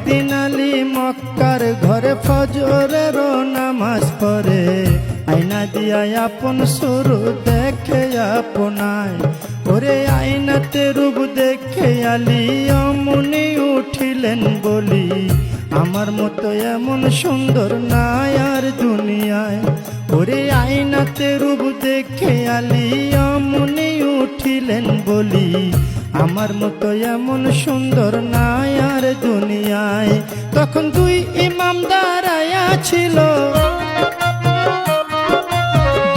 একদিন আলী মক্কার ঘরে ফজরের নামাজ পড়ে, আয়না দিয়া আপন সুরু দেখে আপনায়। ওরে আয়নাতে রূপ দেখে আলী অমনি উঠিলেন বলি, আমার মতো এমন সুন্দর নাই আর দুনিয়ায়। ওরে আয়নাতে রূপ দেখে আলী অমনি উঠিলেন বলি, আমার মতো এমন সুন্দর নাই আর দুনিয়ায়। তখন দুই ইমাম দাঁড়ায়া ছিল,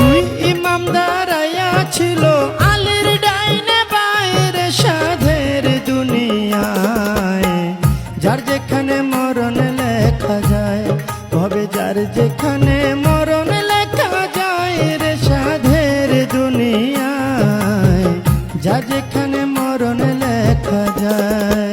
দুই ইমাম দাঁড়ায়া ছিল, আলীর ডাইনে বাইরে সাধের দুনিয়ায়। যার যেখানে মরণ লেখা যায়, তবে যার যেখানে মরণ লেখা যায় রে সাধের দুনিয়ায়, যার যেখানে মরণ লেখা যায়।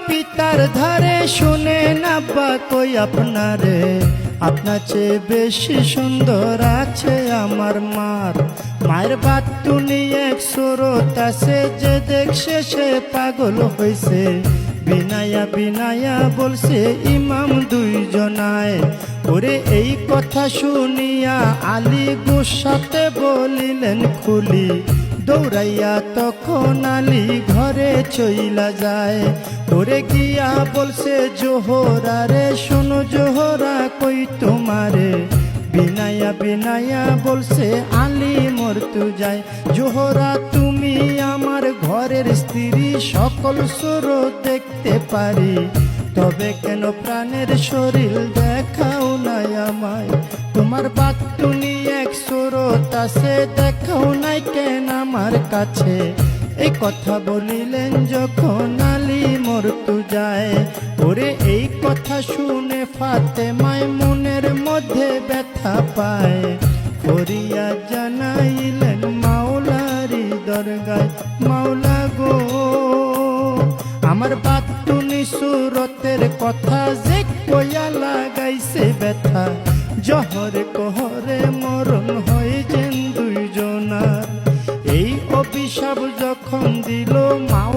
পিতার ধারে শুনে নাব্বা কই আপনারে, আপনার চেয়ে বেশি সুন্দর আছে আমার মার। মায়ের বাতুনি এক সুরত আছে, যে দেখছে সে পাগল হইছে। বিনায়া বিনায়া বলছে ইমাম দুইজনায়। ওরে এই কথা শুনিয়া আলী গুসাতে বলিলেন খুলি, দৌড়াইয়া তখন আলী ঘরে চইলা যায়। ওরে গিয়া বলছে জোহরা রে, শোনো জোহরা কই তোমারে। বিনায়া বিনায়া বলছে আলী মরতু যায়। জোহরা তুমি আমার ঘরের স্ত্রী, সকল সুর দেখতে পারি, তবে কেন প্রাণের শরীর দেখাও নাই আমায়। তোমার বাতুনি এক সুরত আছে, দেখাও নাই কেন আমার কাছে। এই কথা বলিলেন যখন আলী মরতু যায়। ওরে এই কথা শুনে ফাতেমায় মনের মধ্যে ব্যথা পায়। করিয়া জানাইলেন মাওলারি দরগায়, মাওলা গো আমার বাতুনি সুরতের কথা যে কইয়া লাগাইছে ব্যথা। জহরে কোহরে মরণ হয়ে যেন দুইজনার, এই অভিশাপ যখন দিল